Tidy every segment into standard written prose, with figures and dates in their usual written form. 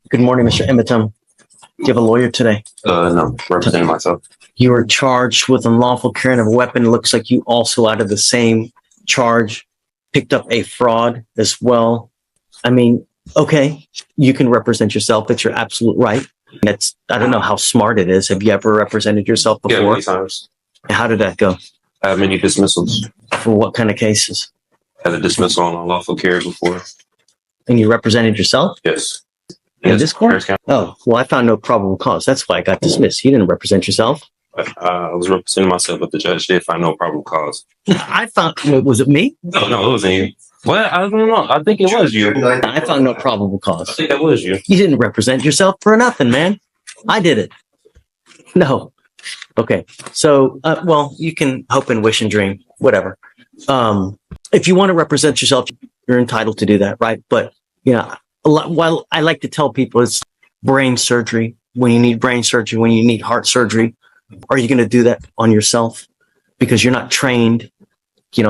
Good morning, Mr. Emmetum. Do you have a lawyer today? No, representing myself. You were charged with unlawful carrying of a weapon. It looks like you also, out of the same charge, picked up a fraud as well. I mean, okay, you can represent yourself. It's your absolute right. I don't know how smart it is. Have you ever represented yourself before? Yeah, many times. How did that go? I have many dismissals. For what kind of cases? I had a dismissal on unlawful carry before. And you represented yourself? Yes. In this court? Oh, well, I found no probable cause. That's why I got dismissed. You didn't represent yourself. I was representing myself, but the judge did find no probable cause. Was it me? No, it wasn't you. Well, I don't know. I think it was you. I found no probable cause. I think that was you. You didn't represent yourself for nothing, man. I did it. No. Okay. So, well, you can hope and wish and dream, whatever. If you want to represent yourself, you're entitled to do that, right? But, while I like to tell people it's brain surgery, when you need brain surgery, when you need heart surgery, are you going to do that on yourself? Because you're not trained, you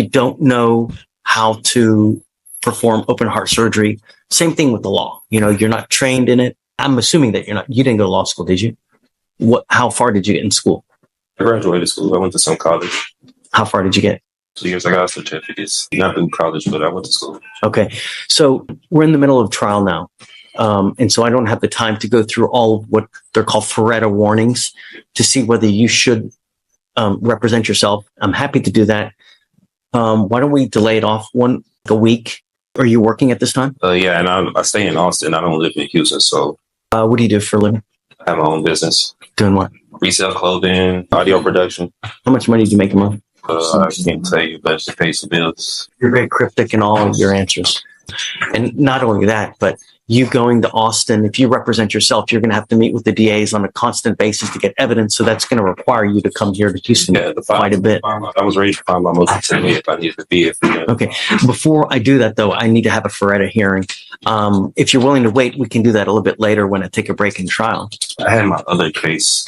don't know how to perform open heart surgery. Same thing with the law. You're not trained in it. I'm assuming that you didn't go to law school, did you? How far did you get in school? I graduated school. I went to some college. How far did you get? 2 years. I got certificates. Not in college, but I went to school. Okay. So we're in the middle of trial now. And so I don't have the time to go through all of what they're called Faretta warnings to see whether you should represent yourself. I'm happy to do that. Why don't we delay it off a week? Are you working at this time? Yeah, and I stay in Austin. I don't live in Houston, so. What do you do for a living? I have my own business. Doing what? Resell clothing, audio production. How much money do you make a month? I can't tell you, but it pays the bills. You're very cryptic in all of your answers. And not only that, but you going to Austin, if you represent yourself, you're going to have to meet with the DAs on a constant basis to get evidence. So that's going to require you to come here to Houston quite a bit. I was ready to find my most attorney if I needed to be. Okay. Before I do that, though, I need to have a Faretta hearing. If you're willing to wait, we can do that a little bit later when I take a break in trial. I had my other case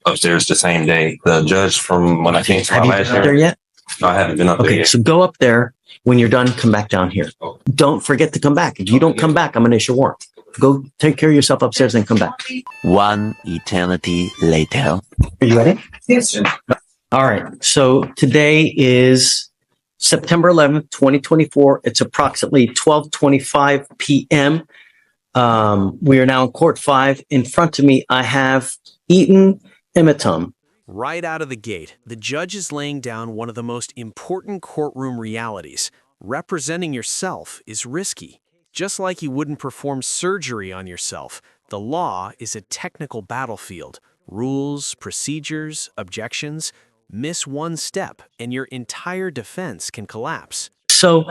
upstairs the same day. The judge from when I came to my last hearing. Have you been up there yet? No, I haven't been up there yet. Okay, so go up there. When you're done, come back down here. Don't forget to come back. If you don't come back, I'm going to issue a warrant. Go take care of yourself upstairs and come back. One eternity later. Are you ready? Yes, sir. All right. So today is September 11th, 2024. It's approximately 12:25 p.m. We are now in Court 5. In front of me, I have Eaton Emmetum. Right out of the gate, the judge is laying down one of the most important courtroom realities. Representing yourself is risky. Just like you wouldn't perform surgery on yourself, the law is a technical battlefield. Rules, procedures, objections. Miss one step, and your entire defense can collapse. So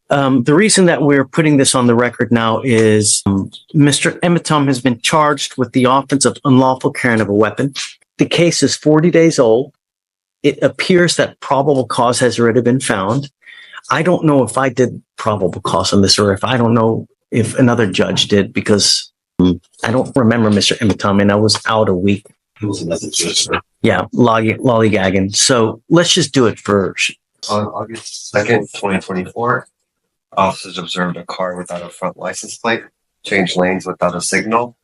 the reason that we're putting this on the record now is Mr. Emmetum has been charged with the offense of unlawful carrying of a weapon. The case is 40 days old. It appears that probable cause has already been found. I don't know if I did probable cause on this, or I don't know if another judge did, because I don't remember Mr. Emmetum, and I was out a week. It was another judge, sir. Yeah, lollygagging. So let's just do it first. On August 2nd, 2024, officers observed a car without a front license plate, change lanes without a signal,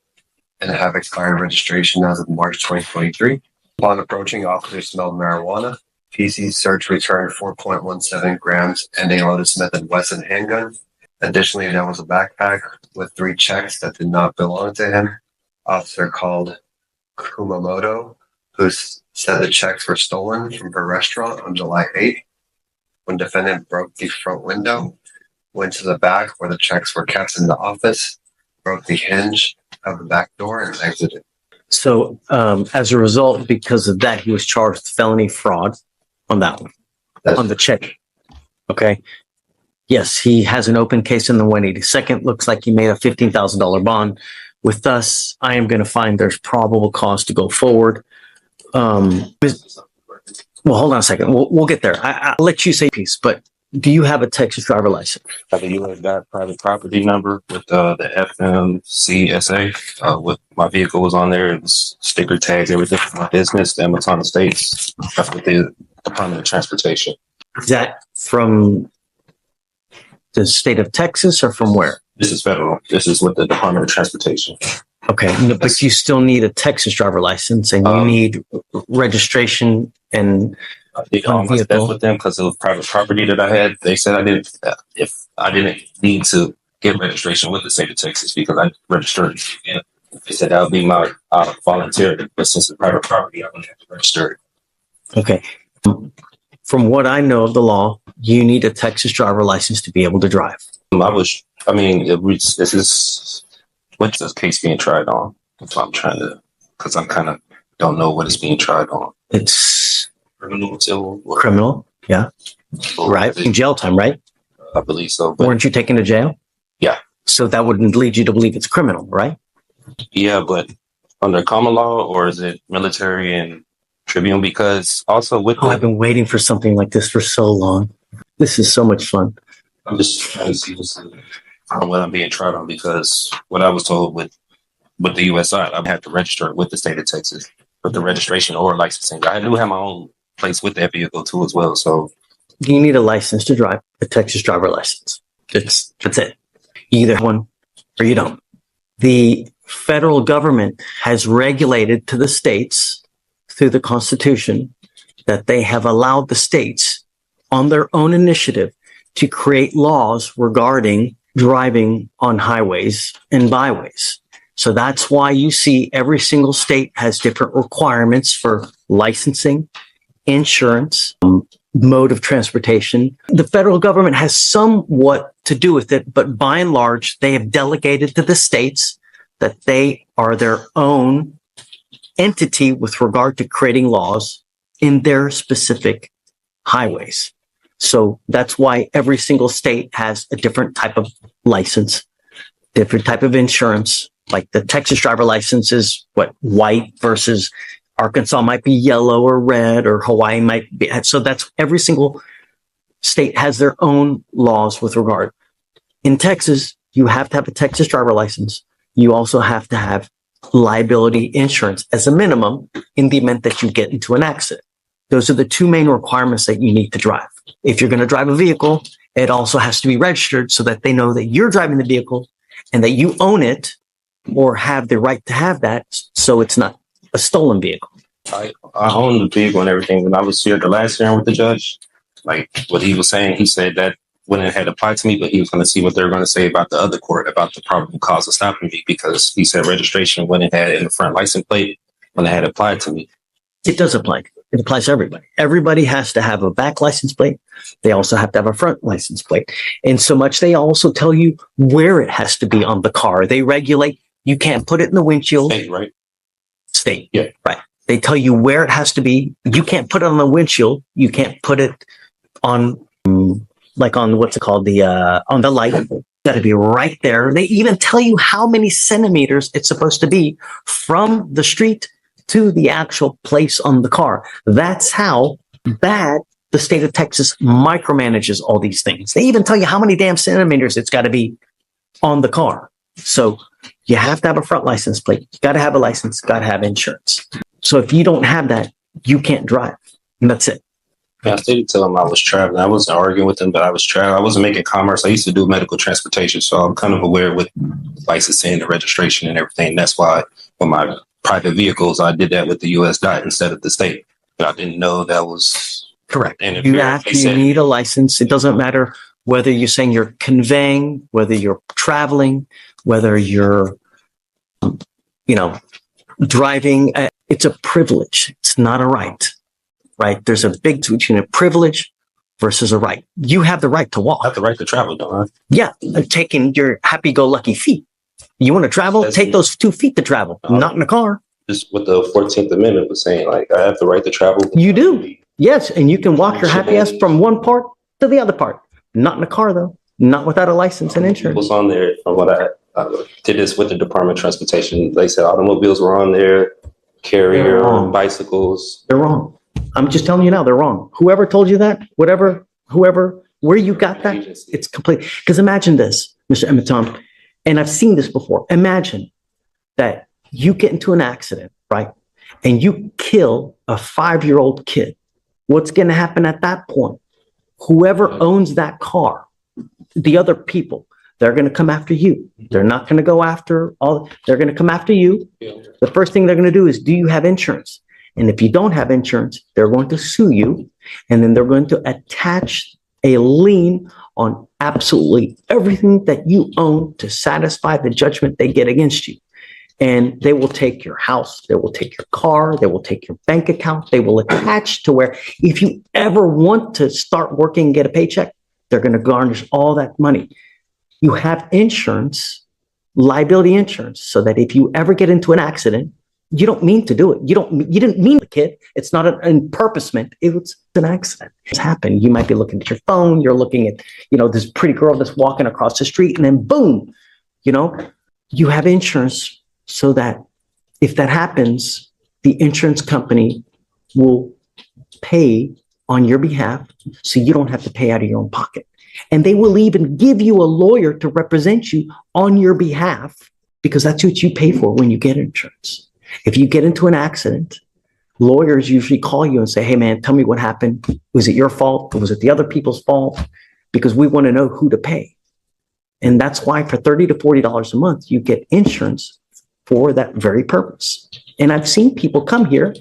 and have expired registration as of March 2023. Upon approaching, officers smelled marijuana. PC search returned 4.17 grams and a loaded Smith & Wesson handgun. Additionally, there was a backpack with 3 checks that did not belong to him. Officer called Kumamoto, who said the checks were stolen from her restaurant on July 8th. When defendant broke the front window, went to the back where the checks were kept in the office, broke the hinge of the back door, and exited. So as a result, because of that, he was charged with felony fraud on that one, on the check. Okay. Yes, he has an open case in the 182nd. Looks like he made a $15,000 bond. With us, I am going to find there's probable cause to go forward. Well, hold on a second. We'll get there. I'll let you say peace, but do you have a Texas driver license? I have a U.S. private property number with the FMCSA. With my vehicle was on there. It was sticker tags, everything for my business, the Amazon Estates. That's with the Department of Transportation. Is that from the state of Texas or from where? This is federal. This is with the Department of Transportation. Okay, no, but you still need a Texas driver license, and you need registration and I did On all my vehicle. stuff with them because of private property that I had. They said I didn't, if I didn't need to get registration with the state of Texas because I registered. Yeah. They said that would be my volunteer, but since it's private property, I wouldn't have to register. okay. From what I know of the law, you need a Texas driver license to be able to drive. This is what's this case being tried on? That's what I'm trying to, because I'm kind of don't know what it's being tried on. It's Criminal, civil, or- criminal, yeah, right? In jail time, right? I believe so. But Weren't you taken to jail? Yeah. So that wouldn't lead you to believe it's criminal, right? yeah, but under common law, or is it military and tribunal? Because also with Oh, I've been waiting for something like this for so long. This is so much fun. I'm just trying to see what I'm being tried on, because what I was told with the U.S. side, I had to register it with the state of Texas with the registration or licensing. I do have my own place with that vehicle too as well. So You need a license to drive, a Texas driver license. That's it. You either have one or you don't. The federal government has regulated to the states through the Constitution that they have allowed the states on their own initiative to create laws regarding driving on highways and byways. So that's why you see every single state has different requirements for licensing, insurance, mode of transportation. The federal government has somewhat to do with it, but by and large, they have delegated to the states that they are their own entity with regard to creating laws in their specific highways. So that's why every single state has a different type of license, different type of insurance. Like the Texas driver license is white versus Arkansas might be yellow or red, or Hawaii might be. So that's every single state has their own laws with regard. In Texas, you have to have a Texas driver license. You also have to have liability insurance as a minimum in the event that you get into an accident. Those are the two main requirements that you need to drive. If you're going to drive a vehicle, it also has to be registered so that they know that you're driving the vehicle and that you own it or have the right to have that, so it's not a stolen vehicle. I own the vehicle and everything. When I was here the last hearing with the judge, like what he was saying, he said that when it had applied to me, but he was going to see what they were going to say about the other court, about the probable cause of stopping me, because he said registration when it had in the front license plate, when it had applied to me. It does apply. It applies to everybody. Everybody has to have a back license plate. They also have to have a front license plate. And so much, they also tell you where it has to be on the car. They regulate. You can't put it in the windshield. State, right? State. Yeah. Right. They tell you where it has to be. You can't put it on the windshield. You can't put it on, like on what's it called? On the light. Got to be right there. They even tell you how many centimeters it's supposed to be from the street to the actual place on the car. That's how bad the state of Texas micromanages all these things. They even tell you how many damn centimeters it's got to be on the car. So you have to have a front license plate. You got to have a license, got to have insurance. So if you don't have that, you can't drive. And that's it. Yeah, I did tell him I was traveling. I wasn't arguing with him, but I was traveling. I wasn't making commerce. I used to do medical transportation, so I'm kind of aware with licensing and registration and everything. That's why with my private vehicles, I did that with the U.S. DOT instead of the state. But I didn't know that was correct. And You need a license. It doesn't matter whether you're saying you're conveying, whether you're traveling, whether you're, driving. It's a privilege. It's not a right. Right? There's a big difference between a privilege versus a right. You have the right to walk. I have the right to travel, don't I? Yeah, taking your happy-go-lucky feet. You want to travel? Take those 2 feet to travel, not in a car. Just what the 14th Amendment was saying, like I have the right to travel. You do. Yes, and you can walk your happy ass from one part to the other part. Not in a car, though. Not without a license and insurance. Was on there from what I did this with the Department of Transportation. They said automobiles were on there, carrier, bicycles. They're wrong. I'm just telling you now, they're wrong. Whoever told you that, where you got that, it's complete. Because imagine this, Mr. Emitom, and I've seen this before. Imagine that you get into an accident, right? And you kill a 5-year-old kid. What's going to happen at that point? Whoever owns that car, the other people, they're going to come after you. They're not going to go after they're going to come after you. Yeah. The first thing they're going to do is, do you have insurance? And if you don't have insurance, they're going to sue you. And then they're going to attach a lien on absolutely everything that you own to satisfy the judgment they get against you. And they will take your house, they will take your car, they will take your bank account, they will attach to where if you ever want to start working and get a paycheck, they're going to garnish all that money. You have insurance, liability insurance, so that if you ever get into an accident, you don't mean to do it. You didn't mean the kid. It's not an imperposement. It was an accident. It's happened. You might be looking at your phone. You're looking at, this pretty girl that's walking across the street, and then boom, you have insurance so that if that happens, the insurance company will pay on your behalf so you don't have to pay out of your own pocket. And they will even give you a lawyer to represent you on your behalf, because that's what you pay for when you get insurance. If you get into an accident, lawyers usually call you and say, hey, man, tell me what happened. Was it your fault? Or was it the other people's fault? Because we want to know who to pay. And that's why for $30 to $40 a month, you get insurance for that very purpose. And I've seen people come here,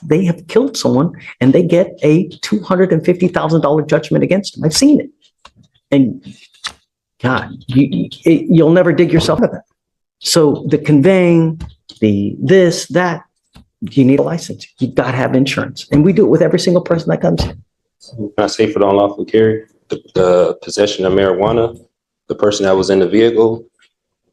they have killed someone, and they get a $250,000 judgment against them. I've seen it. And God, you'll never dig yourself out of that. So the conveying, the this, that, you need a license. You've got to have insurance. And we do it with every single person that comes in. Can I say for the unlawful carry, the possession of marijuana, the person that was in the vehicle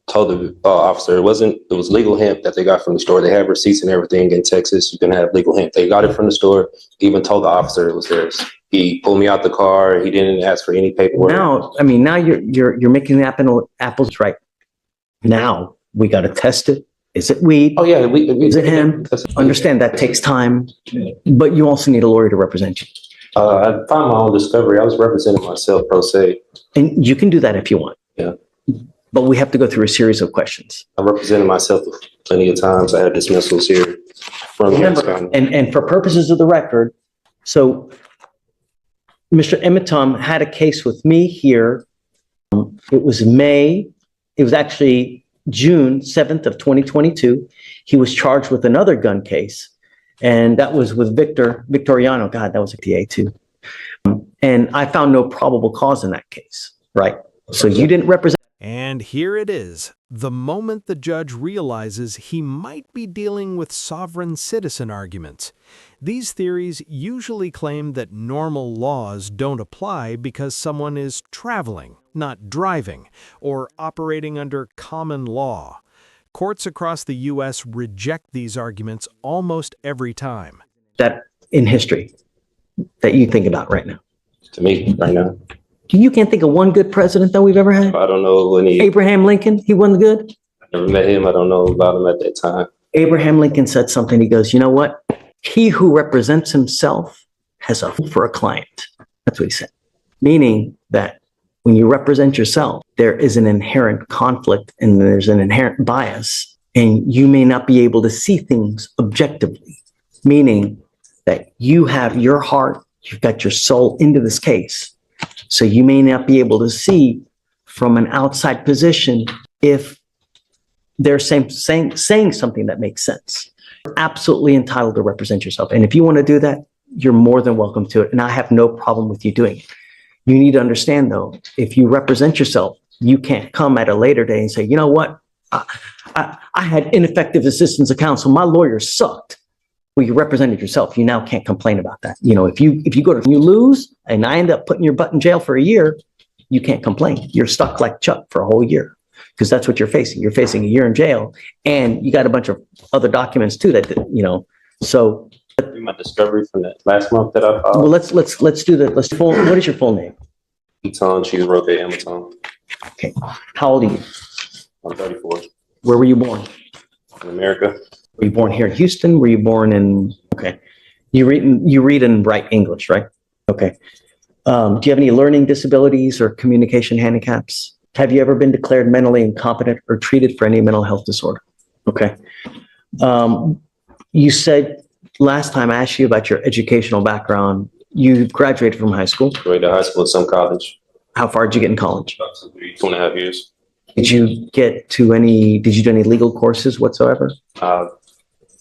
told the officer it was legal hemp that they got from the store. They have receipts and everything in Texas. You can have legal hemp. They got it from the store. Even told the officer it was theirs. He pulled me out the car. He didn't ask for any paperwork. Now you're making the apples right. Now we got to test it. Is it weed? Oh yeah, Is it hemp? Understand that takes time, but you also need a lawyer to represent you. I found my own discovery. I was representing myself pro se. And you can do that if you want. Yeah. But we have to go through a series of questions. I represented myself plenty of times. I had dismissals here from Remember, and for purposes of the record, so Mr. Emitom had a case with me here. It was actually June 7th of 2022. He was charged with another gun case, and that was with Victoriano. God, that was a TA too. And I found no probable cause in that case, right? So you didn't represent. And here it is, the moment the judge realizes he might be dealing with sovereign citizen arguments. These theories usually claim that normal laws don't apply because someone is traveling, not driving, or operating under common law. Courts across the U.S. reject these arguments almost every time. That in history that you think about right now? To me, right now. You can't think of one good president that we've ever had? I don't know any. Abraham Lincoln, he wasn't good? I never met him. I don't know about him at that time. Abraham Lincoln said something. He goes, you know what? He who represents himself has a fool for a client. That's what he said. Meaning that when you represent yourself, there is an inherent conflict and there's an inherent bias, and you may not be able to see things objectively. Meaning that you have your heart, you've got your soul into this case. So you may not be able to see from an outside position if they're saying something that makes sense. You're absolutely entitled to represent yourself. And if you want to do that, you're more than welcome to it. And I have no problem with you doing it. You need to understand, though, if you represent yourself, you can't come at a later day and say, you know what? I had ineffective assistance of counsel. My lawyer sucked. Well, you represented yourself. You now can't complain about that. If you go to, you lose and I end up putting your butt in jail for a year, you can't complain. You're stuck like Chuck for a whole year because that's what you're facing. You're facing a year in jail, and you got a bunch of other documents too so. My discovery from that last month that I filed. Well, let's do that. What is your full name? Eton, she's Roque Amaton. Okay. How old are you? I'm 34. Where were you born? In America. Were you born here in Houston? Were you born in, okay. You read and write English, right? Okay. Do you have any learning disabilities or communication handicaps? Have you ever been declared mentally incompetent or treated for any mental health disorder? Okay. You said last time I asked you about your educational background, you graduated from high school. Graduated high school at some college. How far did you get in college? About 2.5 years. Did you do any legal courses whatsoever?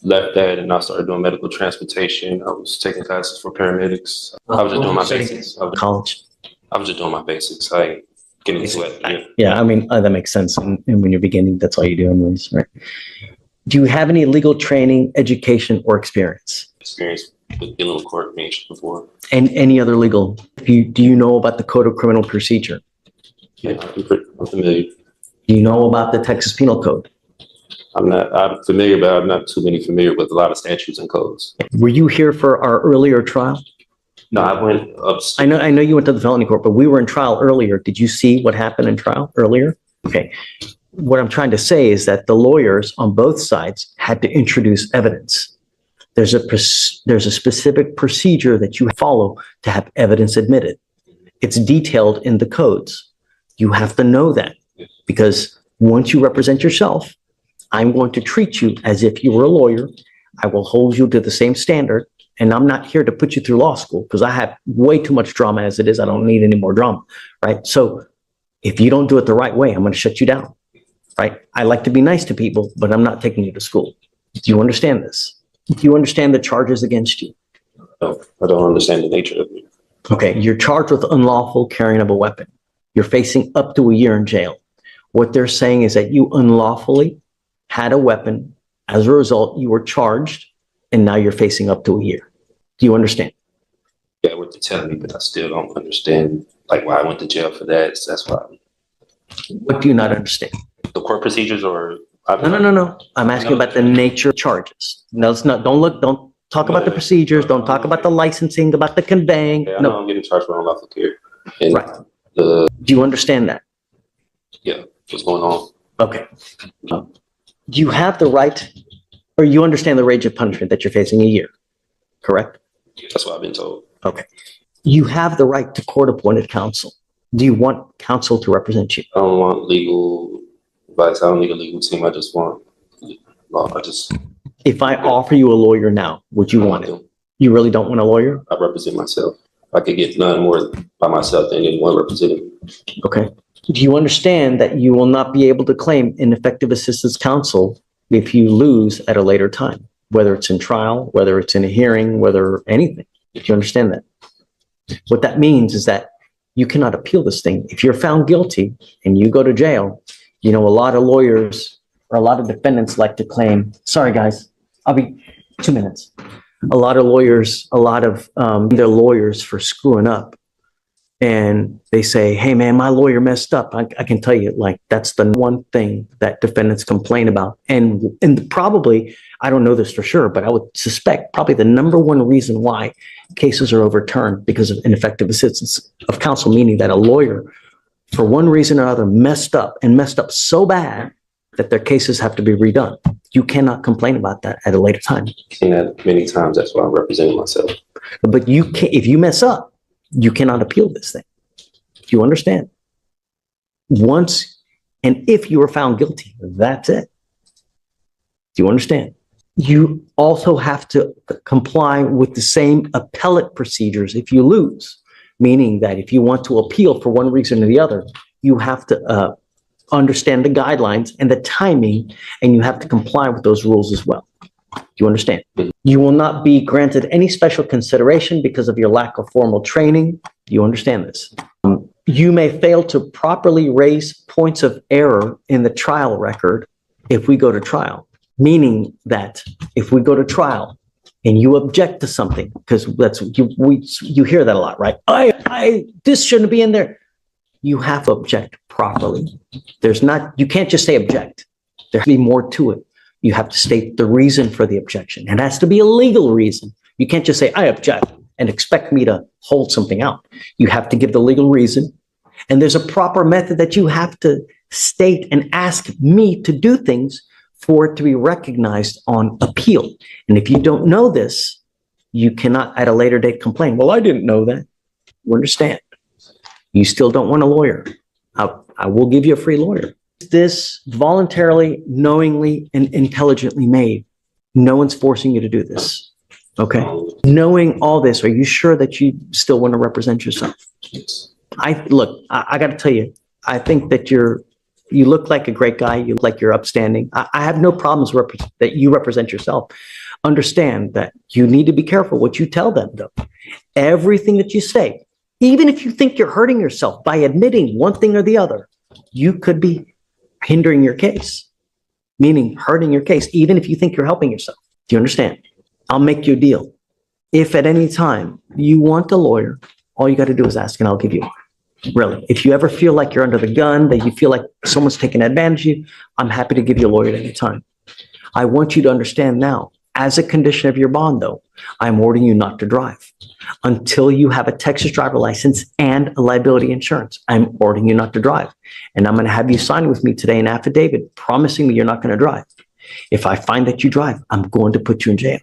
Left that and I started doing medical transportation. I was taking classes for paramedics. I was just doing my basics. College. I was just doing my basics. I ain't getting into it. Yeah. Yeah, I mean, that makes sense. And when you're beginning, that's all you do anyways, right? Do you have any legal training, education, or experience? Experience with dealing with court information before. And any other legal? Do you know about the Code of Criminal Procedure? Yeah, I'm familiar. Do you know about the Texas Penal Code? I'm familiar, but I'm not too familiar with a lot of statutes and codes. Were you here for our earlier trial? No, I went up. I know you went to the felony court, but we were in trial earlier. Did you see what happened in trial earlier? Okay. What I'm trying to say is that the lawyers on both sides had to introduce evidence. There's a specific procedure that you follow to have evidence admitted. It's detailed in the codes. You have to know that because once you represent yourself, I'm going to treat you as if you were a lawyer. I will hold you to the same standard. And I'm not here to put you through law school because I have way too much drama as it is. I don't need any more drama, right? So if you don't do it the right way, I'm going to shut you down, right? I like to be nice to people, but I'm not taking you to school. Do you understand this? Do you understand the charges against you? No, I don't understand the nature of it. Okay, you're charged with unlawful carrying of a weapon. You're facing up to a year in jail. What they're saying is that you unlawfully had a weapon. As a result, you were charged, and now you're facing up to a year. Do you understand? Yeah, what they're telling me, but I still don't understand like why I went to jail for that. So that's why. What do you not understand? The court procedures or No. I'm asking about the nature of charges. No, it's not. Don't talk about the procedures. Don't talk about the licensing, about the conveying. Yeah, I No. know I'm getting charged for unlawful carry. And Right. Do you understand that? Yeah, what's going on? Okay. Do you have the right, or you understand the range of punishment that you're facing a year, correct? That's what I've been told. Okay. You have the right to court-appointed counsel. Do you want counsel to represent you? I don't want legal advice. I don't need a legal team. I just want law. If I offer you a lawyer now, would you want it? You really don't want a lawyer? I represent myself. I could get none more by myself than anyone representing me. Okay. Do you understand that you will not be able to claim ineffective assistance counsel if you lose at a later time, whether it's in trial, whether it's in a hearing, whether anything? Do you understand that? What that means is that you cannot appeal this thing. If you're found guilty and you go to jail, a lot of lawyers or a lot of defendants like to claim, sorry guys, I'll be 2 minutes. A lot of lawyers, they're lawyers for screwing up. And they say, hey man, my lawyer messed up. I can tell you, like, that's the one thing that defendants complain about. And probably, I don't know this for sure, but I would suspect probably the number one reason why cases are overturned because of ineffective assistance of counsel, meaning that a lawyer, for one reason or other, messed up so bad that their cases have to be redone. You cannot complain about that at a later time. I've seen that many times. That's why I'm representing myself. But you can't, if you mess up, you cannot appeal this thing. Do you understand? Once, and if you are found guilty, that's it. Do you understand? You also have to comply with the same appellate procedures if you lose, meaning that if you want to appeal for one reason or the other, you have to understand the guidelines and the timing, and you have to comply with those rules as well. Do you understand? You will not be granted any special consideration because of your lack of formal training. Do you understand this? You may fail to properly raise points of error in the trial record if we go to trial, meaning that if we go to trial and you object to something, because you hear that a lot, right? This shouldn't be in there. You have to object properly. You can't just say object. There has to be more to it. You have to state the reason for the objection. It has to be a legal reason. You can't just say, I object, and expect me to hold something out. You have to give the legal reason. And there's a proper method that you have to state and ask me to do things for it to be recognized on appeal. And if you don't know this, you cannot at a later date complain. Well, I didn't know that. You understand? You still don't want a lawyer. I will give you a free lawyer. This voluntarily, knowingly, and intelligently made. No one's forcing you to do this. Okay. Knowing all this, are you sure that you still want to represent yourself? Yes. I got to tell you, I think that you look like a great guy. You look like you're upstanding. I have no problems that you represent yourself. Understand that you need to be careful what you tell them, though. Everything that you say, even if you think you're hurting yourself by admitting one thing or the other, you could be hindering your case, meaning hurting your case, even if you think you're helping yourself. Do you understand? I'll make you a deal. If at any time you want a lawyer, all you got to do is ask and I'll give you one. Really. If you ever feel like you're under the gun, that you feel like someone's taking advantage of you, I'm happy to give you a lawyer at any time. I want you to understand now, as a condition of your bond, though, I'm ordering you not to drive until you have a Texas driver license and a liability insurance. I'm ordering you not to drive. And I'm going to have you sign with me today an affidavit promising me you're not going to drive. If I find that you drive, I'm going to put you in jail.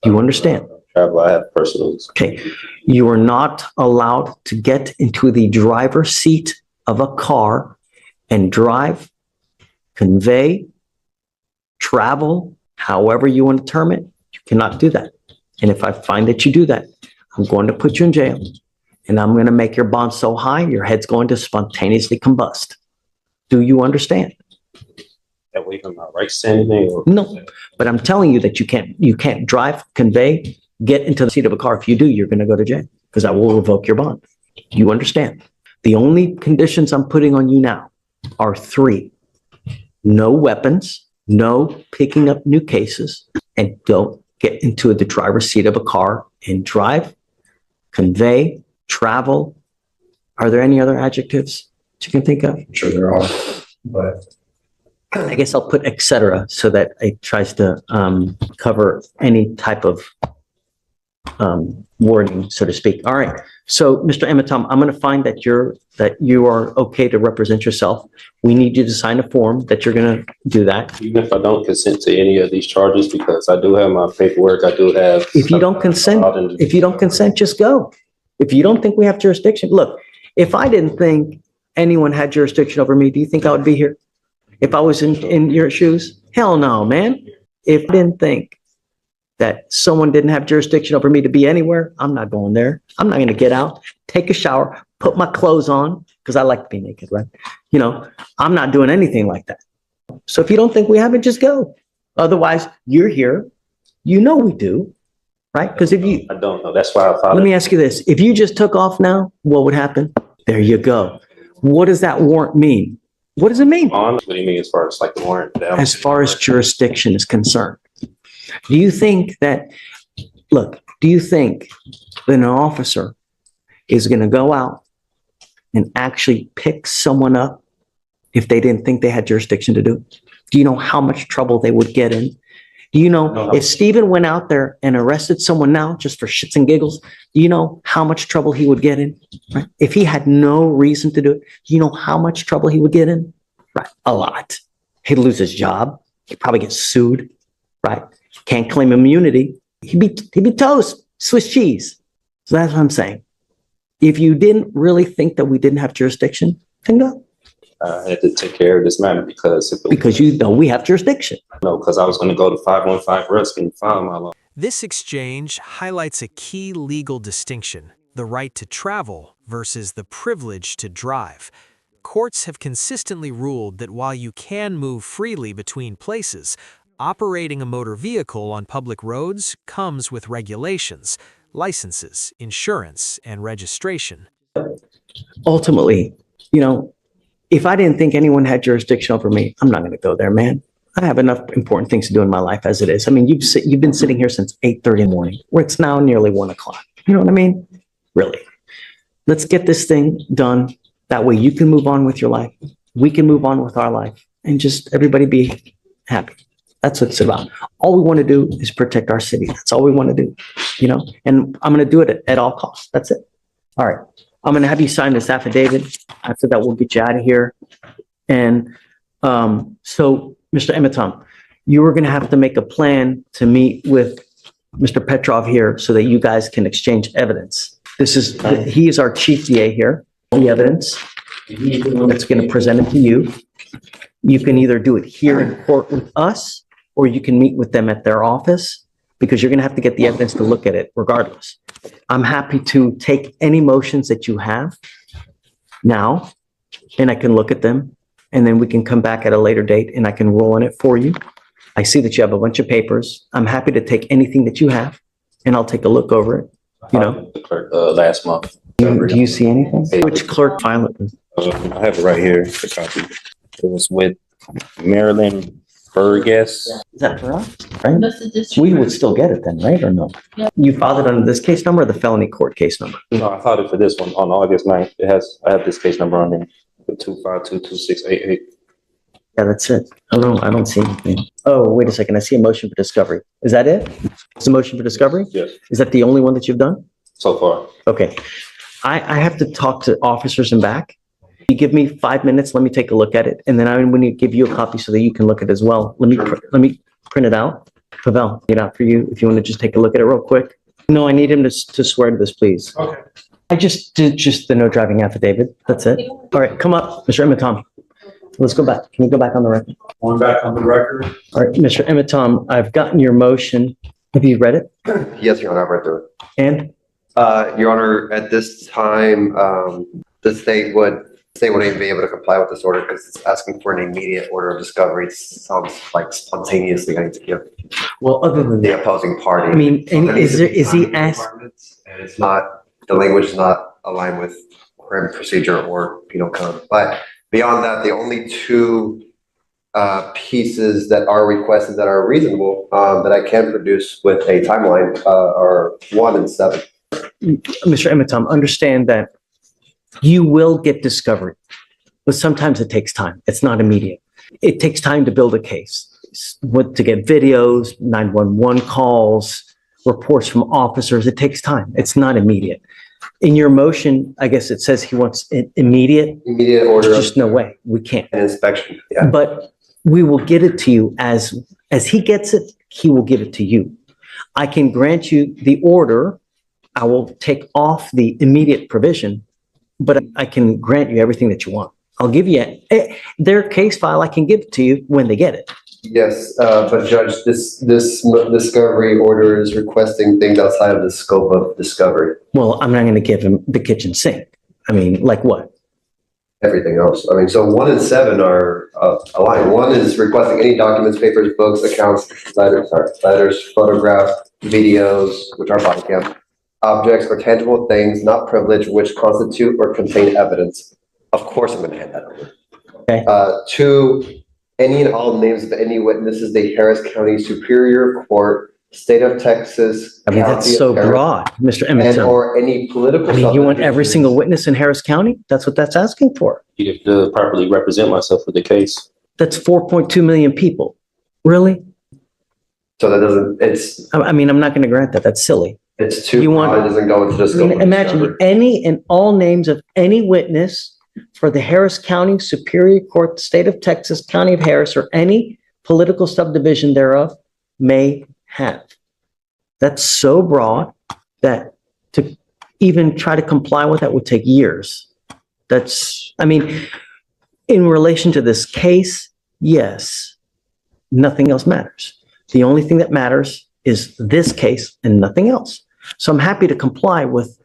Do you understand? I have personals. Okay. You are not allowed to get into the driver's seat of a car and drive, convey, travel, however you want to term it. You cannot do that. And if I find that you do that, I'm going to put you in jail and I'm going to make your bond so high, your head's going to spontaneously combust. Do you understand? That way, my rights to anything? Or no, but I'm telling you that you can't drive, convey, get into the seat of a car. If you do, you're going to go to jail because I will revoke your bond. You understand? The only conditions I'm putting on you now are 3. No weapons, no picking up new cases, and don't get into the driver's seat of a car and drive, convey, travel. Are there any other adjectives that you can think of? I'm sure there are, but I guess I'll put et cetera so that it tries to cover any type of wording, so to speak. All right. So, Mr. Ematom, I'm going to find that you are okay to represent yourself. We need you to sign a form that you're going to do that. even if I don't consent to any of these charges, because I do have my paperwork, I do have. If you don't consent, just go. If you don't think we have jurisdiction, look, if I didn't think anyone had jurisdiction over me, do you think I would be here? If I was in your shoes? Hell no, man. If I didn't think that someone didn't have jurisdiction over me to be anywhere, I'm not going there. I'm not going to get out, take a shower, put my clothes on, because I like to be naked, right? You know, I'm not doing anything like that. So if you don't think we have it, just go. Otherwise, you're here. You know we do, right? Because if you... I don't know. That's why I thought... Let me ask you this. If you just took off now, what would happen? There you go. What does that warrant mean? What does it mean? What do you mean as far as like the warrant? As far as jurisdiction is concerned. Do you think that an officer is going to go out and actually pick someone up if they didn't think they had jurisdiction to do it? Do you know how much trouble they would get in? Do you know if Stephen went out there and arrested someone now just for shits and giggles, do you know how much trouble he would get in? Right? If he had no reason to do it, do you know how much trouble he would get in? Right. A lot. He'd lose his job. He'd probably get sued. Right. Can't claim immunity. He'd be toast, Swiss cheese. So that's what I'm saying. If you didn't really think that we didn't have jurisdiction, then go. I had to take care of this matter because you know we have jurisdiction. No, because I was going to go to 515 Rusk and file my law. This exchange highlights a key legal distinction: the right to travel versus the privilege to drive. Courts have consistently ruled that while you can move freely between places, operating a motor vehicle on public roads comes with regulations, licenses, insurance, and registration. Ultimately, you know, if I didn't think anyone had jurisdiction over me, I'm not going to go there, man. I have enough important things to do in my life as it is. I mean, you've been sitting here since 8:30 in the morning, where it's now nearly 1 o'clock. You know what I mean? Really. Let's get this thing done. That way you can move on with your life. We can move on with our life and just everybody be happy. That's what it's about. All we want to do is protect our city. That's all we want to do, you know, and I'm going to do it at all costs. That's it. All right. I'm going to have you sign this affidavit. After that, we'll get you out of here. And so, Mr. Ematom, you are going to have to make a plan to meet with Mr. Petrov here so that you guys can exchange evidence. He is our chief DA here. The evidence that's going to present it to you. You can either do it here in court with us, or you can meet with them at their office, because you're going to have to get the evidence to look at it regardless. I'm happy to take any motions that you have now, and I can look at them, and then we can come back at a later date and I can roll on it for you. I see that you have a bunch of papers. I'm happy to take anything that you have and I'll take a look over it. You know, The clerk, last month. do you see anything? Which clerk filed it? I have it right here, the copy. It was with Marilyn Burgess. Is that for us? Right? We would still get it then, right, or no? You filed it under this case number or the felony court case number? No, I filed it for this one on August 9th. I have this case number on there, 2522688. Yeah, that's it. I don't see anything. Oh, wait a second. I see a motion for discovery. Is that it? It's a motion for discovery? Yes, Is that the only one that you've done? so far. Okay. I have to talk to officers in back. You give me 5 minutes, let me take a look at it, and then I'm going to give you a copy so that you can look at it as well. Let me print it out. Pavel, get out for you if you want to just take a look at it real quick. No, I need him to swear to this, please. Okay. I just did the no driving affidavit. That's it. All right, come up, Mr. Emitom. Let's go back. Can you go back on the record? Going back on the record. All right, Mr. Emitom, I've gotten your motion. Have you read it? Yes, Your Honor, I've read through it. And Your Honor, at this time, the state wouldn't even be able to comply with this order because it's asking for an immediate order of discovery. It sounds like spontaneously going to give well, other than the that, opposing party. I mean, and is he asked? And it's not, the language is not aligned with criminal procedure or penal code. But beyond that, the only two pieces that are requested that are reasonable that I can produce with a timeline are 1 and 7. Mr. Emitom, understand that you will get discovery, but sometimes it takes time. It's not immediate. It takes time to build a case, to get videos, 911 calls, reports from officers. It takes time. It's not immediate. In your motion, I guess it says he wants it immediate. Immediate order There's just no way. We can't. and inspection. Yeah. But we will get it to you as he gets it, he will give it to you. I can grant you the order. I will take off the immediate provision, but I can grant you everything that you want. I'll give you their case file. I can give it to you when they get it. Yes, but Judge, this discovery order is requesting things outside of the scope of discovery. Well, I'm not going to give him the kitchen sink. I mean, like what? Everything else. I mean, so 1 and 7 are aligned. 1 is requesting any documents, papers, books, accounts, letters, photographs, videos, which are body cam, objects or tangible things not privileged which constitute or contain evidence. Of course, I'm going to hand that over. Okay. 2, any and all names of any witnesses, the Harris County Superior Court, State of Texas. I mean, that's County of so Harris, broad, Mr. and Emitom. or any political. I mean, you want every subdivisions. single witness in Harris County? That's what that's asking for. You have to properly represent myself for the case. That's 4.2 million people. Really? So that doesn't, it's I mean, I'm not going to grant that. That's silly. too You want- broad. It doesn't go into just. I mean, imagine any and all names of any witness for the Harris County Superior Court, State of Texas, County of Harris, or any political subdivision thereof may have. That's so broad that to even try to comply with that would take years. I mean, in relation to this case, yes, nothing else matters. The only thing that matters is this case and nothing else. So I'm happy to comply with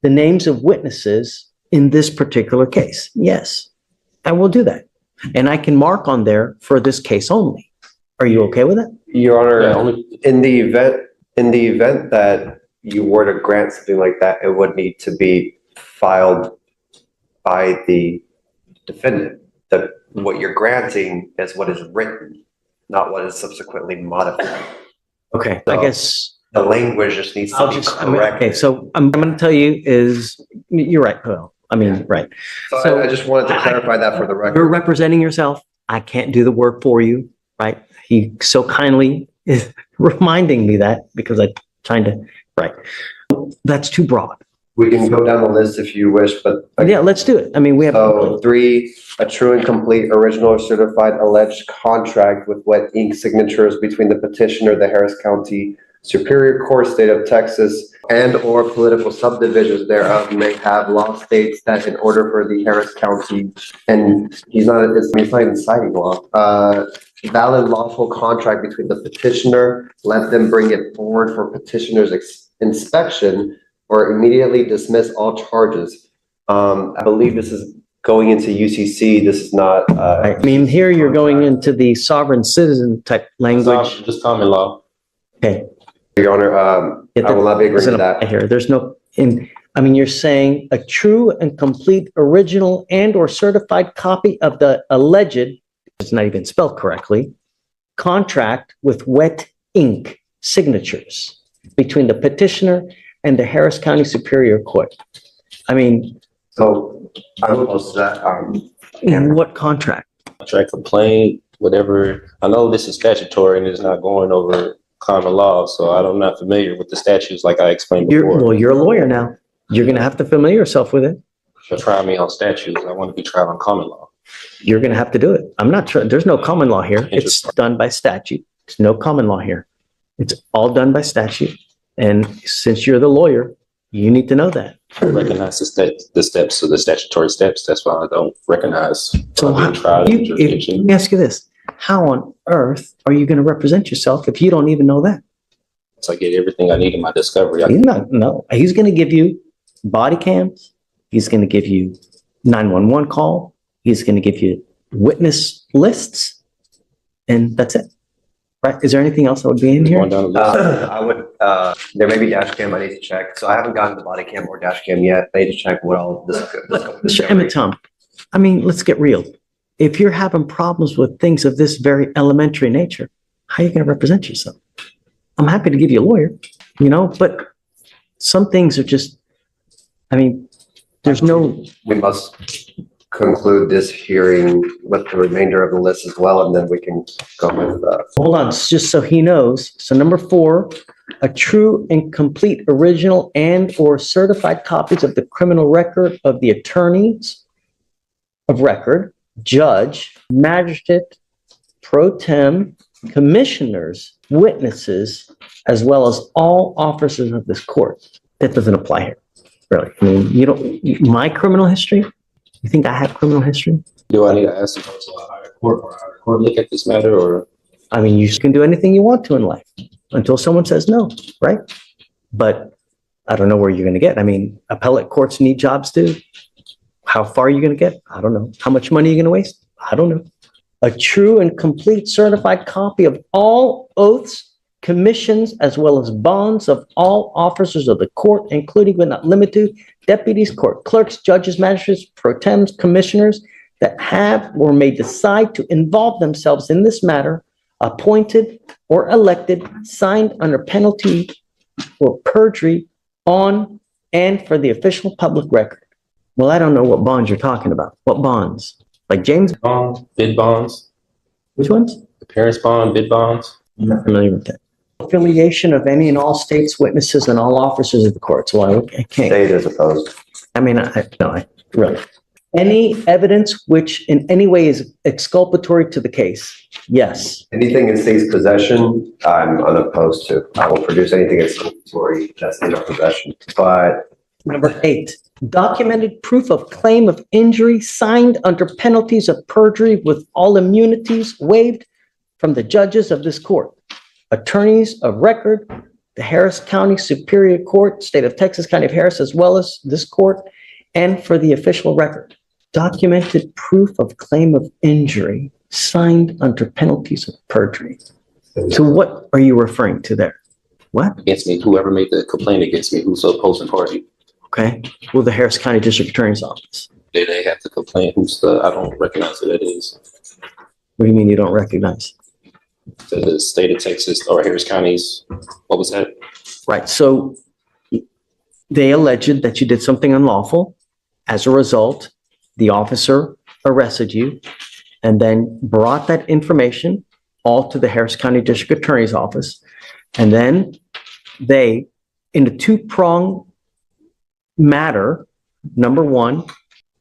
the names of witnesses in this particular case. Yes, I will do that. And I can mark on there for this case only. Are you okay with that? Your Honor, Yeah, only, in the event that you were to grant something like that, it would need to be filed by the defendant. What you're granting is what is written, not what is subsequently modified. Okay, I guess The language just needs to be correct. okay, so I'm going to tell you is, you're right, Paul. I mean, right. So I just wanted to clarify that for the You're record. representing yourself. I can't do the work for you, right? He so kindly is reminding me that because I'm trying to, right. That's too broad. We can go down the list if you wish, but. Yeah, let's do it. I mean, we have. So 3, a true and complete original or certified alleged contract with wet ink signatures between the petitioner, the Harris County Superior Court, State of Texas, and or political subdivisions thereof may have law states that in order for the Harris County, and it's not even citing law, valid lawful contract between the petitioner, let them bring it forward for petitioner's inspection or immediately dismiss all charges. I believe this is going into UCC. This is not. I mean, here you're going into the sovereign citizen type language. Just common law. Okay. Your Honor, I will not be agreeing to that. Here, there's no, I mean, you're saying a true and complete original and or certified copy of the alleged, it's not even spelled correctly, contract with wet ink signatures between the petitioner and the Harris County Superior Court. I mean, So I'm opposed to that. what contract? Contract complaint, whatever. I know this is statutory and it's not going over common law, so I'm not familiar with the statutes like I explained before. Well, you're a lawyer now. You're going to have to familiar yourself with it. So try me on statutes. I want to be tried on common law. You're going to have to do it. I'm not sure. There's no common law here. It's done by statute. There's no common law here. It's all done by statute. And since you're the lawyer, you need to know that. I recognize the steps of the statutory steps. That's why I don't recognize. So being tried in let jurisdiction. me ask you this. How on earth are you going to represent yourself if you don't even know that? So I get everything I need in my discovery. He's going to give you body cams. He's going to give you 911 call. He's going to give you witness lists. And that's it. Right? Is there anything else that would be in here? Going down the list. I would, there may be dash cam I need to check. So I haven't gotten the body cam or dash cam yet. I need to check what all this. Mr. Emmett Tom, I mean, let's get real. If you're having problems with things of this very elementary nature, how are you going to represent yourself? I'm happy to give you a lawyer, but some things are just, I mean, there's no. We must conclude this hearing with the remainder of the list as well, and then we can go with Hold on, just so he knows. So number 4, a true and complete original and or certified copies of the criminal record of the attorneys of record, judge, magistrate, pro tem, commissioners, witnesses, as well as all officers of this court. That doesn't apply here, really. I mean, my criminal history, you think I have criminal history? Do I need to ask the council a higher court or a higher court look at this matter, or? I mean, you can do anything you want to in life until someone says no, right? But I don't know where you're going to get. I mean, appellate courts need jobs too. How far are you going to get? I don't know. How much money are you going to waste? I don't know. A true and complete certified copy of all oaths, commissions, as well as bonds of all officers of the court, including but not limited to deputies, court clerks, judges, magistrates, pro tems, commissioners that have or may decide to involve themselves in this matter, appointed or elected, signed under penalty for perjury on and for the official public record. Well, I don't know what bonds you're talking about. What bonds? Like James? Bonds, bid bonds, Which ones? appearance bond, bid bonds. I'm not familiar with that. Affiliation of any and all states, witnesses, and all officers of the court. So I can't. state as opposed. I mean, I really. Any evidence which in any way is exculpatory to the case? Yes. Anything in state's possession, I'm unopposed to. I will produce anything exculpatory that's in our possession. But Number 8, documented proof of claim of injury signed under penalties of perjury with all immunities waived from the judges of this court, attorneys of record, the Harris County Superior Court, State of Texas, County of Harris, as well as this court, and for the official record. Documented proof of claim of injury signed under penalties of perjury. So what are you referring to there? What? Against me, whoever made the complaint against me, who's the opposing party. Okay. Well, the Harris County District Attorney's Office. They have to complain. I don't recognize who that is. What do you mean you don't recognize? So the state of Texas or Harris County's, what was that? Right. So they alleged that you did something unlawful. As a result, the officer arrested you and then brought that information all to the Harris County District Attorney's Office. And then they, in a two-pronged matter, number 1,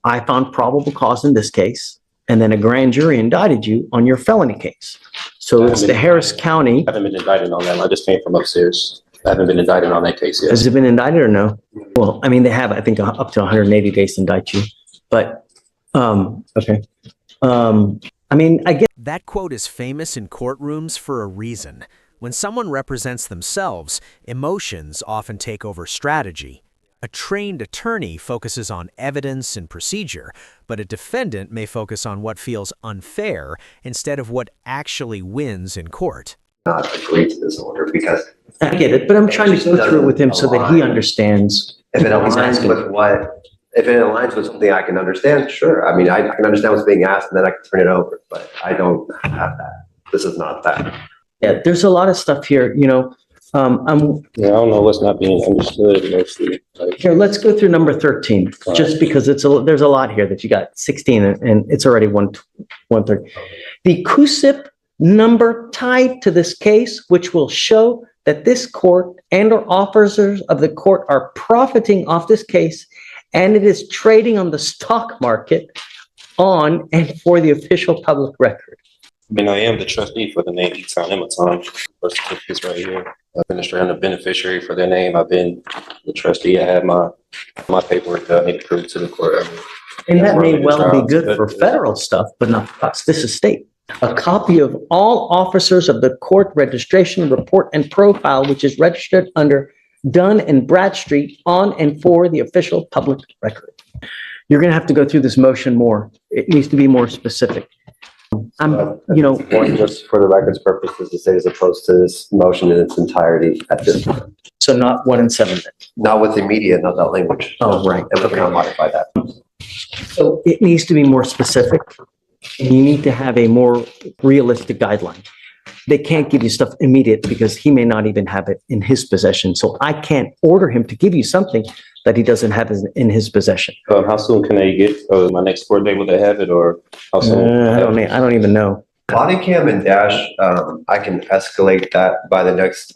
I found probable cause in this case, and then a grand jury indicted you on your felony case. So it's the Harris County. I haven't been indicted on that. I just came from upstairs. I haven't been indicted on that case yet. Has it been indicted or no? Well, I mean, they have, I think, up to 180 days to indict you. But, okay. I mean, I get. That quote is famous in courtrooms for a reason. When someone represents themselves, emotions often take over strategy. A trained attorney focuses on evidence and procedure, but a defendant may focus on what feels unfair instead of what actually wins in court. Not agree to this order because I get it, but I'm trying to go through it with him so that he understands. if it what he's aligns asking. with if it aligns with something I can understand, sure. I mean, I can understand what's being asked and then I can turn it over, but I don't have that. This is not that. Yeah, there's a lot of stuff here, I'm, Yeah, I don't know what's not being understood mostly. Like, here, let's go through number 13, just because there's a lot here that you got 16 and it's already 130. The CUSIP number tied to this case, which will show that this court and or officers of the court are profiting off this case and it is trading on the stock market on and for the official public record. I mean, I am the trustee for the name Eton Ematon. Birth certificate's right here. Administrator and the beneficiary for their name. I've been the trustee. I have my paperwork that I need to prove to the court. And that may well be good for federal stuff, but not for us. This is state. A copy of all officers of the court registration report and profile, which is registered under Dunn and Bradstreet on and for the official public record. You're going to have to go through this motion more. It needs to be more specific. Just for the record's purposes to say as opposed to this motion in its entirety at this point. So not 1 and 7 then. Not with immediate, not that language. Oh, right. And we're going to modify that. So it needs to be more specific. And you need to have a more realistic guideline. They can't give you stuff immediate because he may not even have it in his possession. So I can't order him to give you something that he doesn't have in his possession. How soon can they get my next court date? Will they have it or how soon? I don't even know. Body cam and dash, I can escalate that by the next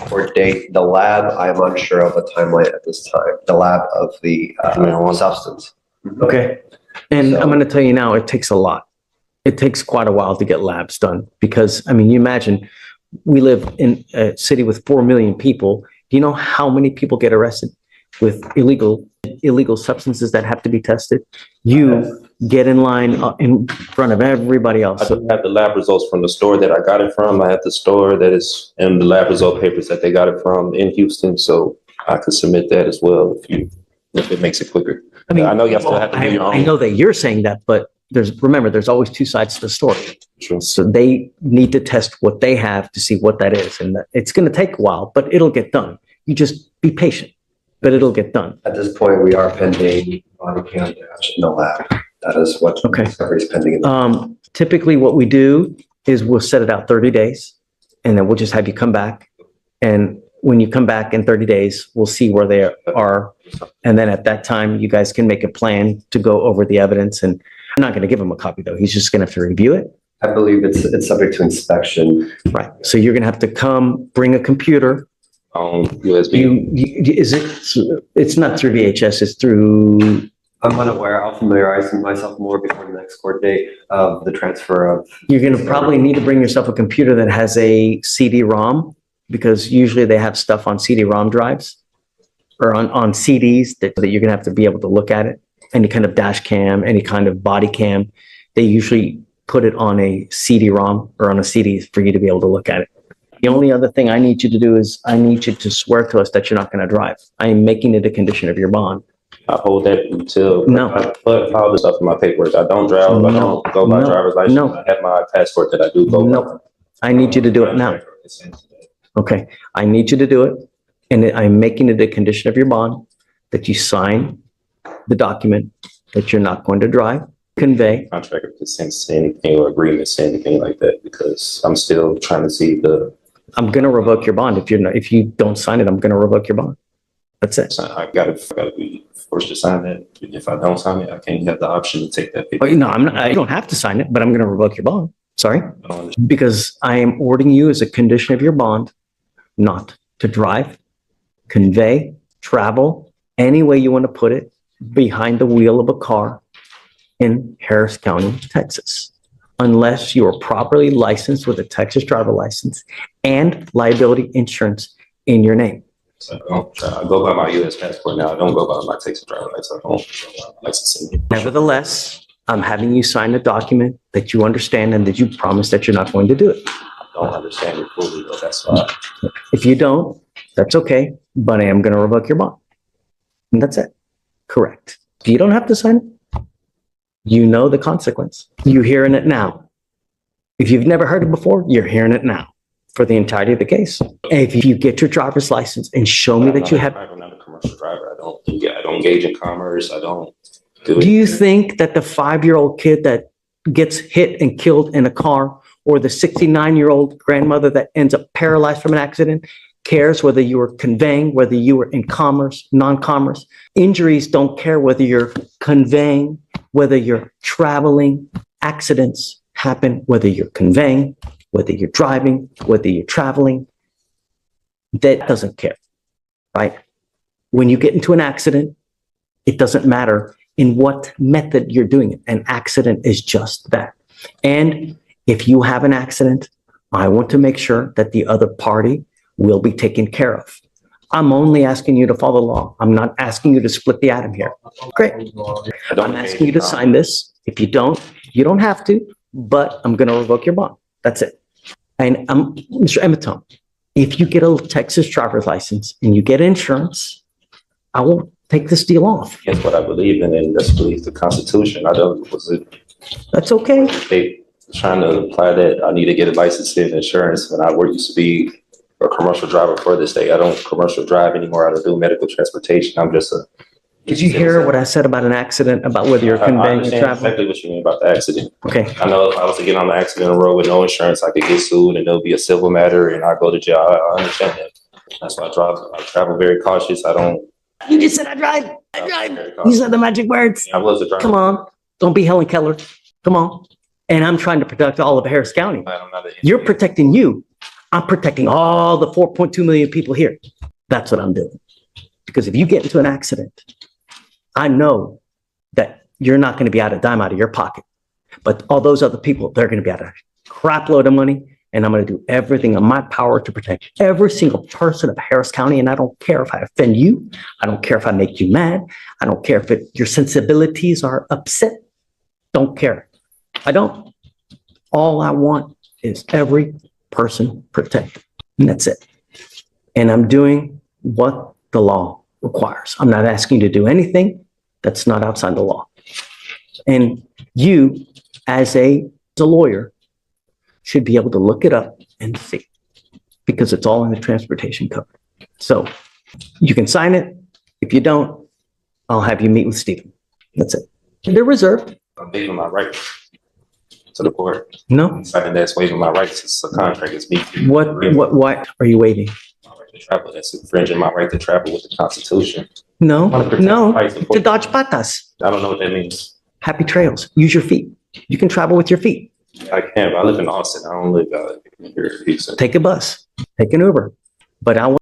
court date. The lab, I am unsure of a timeline at this time. The lab of the substance. Okay. And I'm going to tell you now, it takes a lot. It takes quite a while to get labs done because, I mean, you imagine we live in a city with 4 million people. Do you know how many people get arrested with illegal substances that have to be tested? You get in line in front of everybody else. I do have the lab results from the store that I got it from. I have the store that is in the lab result papers that they got it from in Houston. So I could submit that as well if it makes it quicker. I mean, I know you still have to do your own. I know that you're saying that, but remember, there's always two sides to the story. True. So they need to test what they have to see what that is. And it's going to take a while, but it'll get done. You just be patient, but it'll get done. At this point, we are pending body cam dash in the lab. That is what is pending. Typically what we do is we'll set it out 30 days and then we'll just have you come back. And when you come back in 30 days, we'll see where they are. And then at that time, you guys can make a plan to go over the evidence. And I'm not going to give him a copy though. He's just going to have to review it. I believe it's subject to inspection. Right. So you're going to have to come bring a computer. On USB. It's not through VHS. It's through. I'm unaware. I'll familiarize myself more before the next court date of the transfer of. You're going to probably need to bring yourself a computer that has a CD-ROM because usually they have stuff on CD-ROM drives or on CDs that you're going to have to be able to look at it. Any kind of dash cam, any kind of body cam, they usually put it on a CD-ROM or on a CD for you to be able to look at it. The only other thing I need you to do is I need you to swear to us that you're not going to drive. I am making it a condition of your bond. I hold that until No. But all the stuff in my paperwork. I don't drive. I don't go by driver's license. No. I have my passport that I do go by. No. I need you to do it now. Okay. I need you to do it. And I'm making it a condition of your bond that you sign the document that you're not going to drive, convey. Contract doesn't say anything or agreement say anything like that because I'm still trying to see I'm going to revoke your bond. If you don't sign it, I'm going to revoke your bond. That's it. I gotta be forced to sign that. If I don't sign it, I can't have the option to take that paper. Oh, no, I'm not. I don't have to sign it, but I'm going to revoke your bond. Sorry, because I am ordering you as a condition of your bond not to drive, convey, travel any way you want to put it behind the wheel of a car in Harris County, Texas, unless you are properly licensed with a Texas driver license and liability insurance in your name. So I go by my U.S. passport now. I don't go by my Texas driver license. I don't go by licensing. Nevertheless, I'm having you sign a document that you understand and that you promise that you're not going to do it. I don't understand it fully, but that's why. If you don't, that's okay, but I am going to revoke your bond. And that's it. Correct. You don't have to sign it. You know the consequence. You're hearing it now. If you've never heard it before, you're hearing it now for the entirety of the case. And if you get your driver's license and show me that you have. I'm not a commercial driver. I don't engage in commerce. I don't do Do you think that the 5-year-old kid that gets hit and killed in a car, or the 69-year-old grandmother that ends up paralyzed from an accident, cares whether you were conveying, whether you were in commerce, non-commerce? Injuries don't care whether you're conveying, whether you're traveling. Accidents happen whether you're conveying, whether you're driving, whether you're traveling. That doesn't care, right? When you get into an accident, it doesn't matter in what method you're doing it. An accident is just that. And if you have an accident, I want to make sure that the other party will be taken care of. I'm only asking you to follow the law. I'm not asking you to split the atom here. Great. I'm asking you to sign this. If you don't have to, but I'm going to revoke your bond. That's it. And Mr. Emeton, if you get a Texas driver's license and you get insurance, I won't take this deal off. That's what I believe in, and that's believe the Constitution. I don't, was it, That's okay. they trying to apply that I need to get a license and insurance when I used to be a commercial driver for this day. I don't commercial drive anymore. I don't do medical transportation. I'm just a. Did you hear what I said about an accident, about whether you're I conveying or understand traveling? exactly what you mean about the accident. Okay. I know if I was to get on the accident road with no insurance, I could get sued and it'll be a civil matter and I go to jail. I understand that. That's why I travel very cautious. I don't. You just said I drive. I drive. You said the magic words. I was a driver. Come on. Don't be Helen Keller. Come on. And I'm trying to protect all of Harris County. I'm not You're protecting you. I'm protecting all the 4.2 million people here. That's what I'm doing. Because if you get into an accident, I know that you're not going to be out a dime out of your pocket. But all those other people, they're going to be out a crap load of money. And I'm going to do everything in my power to protect every single person of Harris County. And I don't care if I offend you. I don't care if I make you mad. I don't care if your sensibilities are upset. Don't care. I don't. All I want is every person protected. And that's it. And I'm doing what the law requires. I'm not asking you to do anything that's not outside the law. And you, as a lawyer, should be able to look it up and see, because it's all in the transportation code. So you can sign it. If you don't, I'll have you meet with Stephen. That's it. They're reserved. I'm waiving my right to the court. No. Signing that's waiving my rights. It's a contract. It's me. What are you waiving? My right to travel. That's infringing my right to travel with the Constitution. No, I wanna protect no. my rights. To dodge patas. I don't know what that means. Happy trails. Use your feet. You can travel with your feet. I can, but I live in Austin. I don't live here. Take a bus. Take an Uber. But I want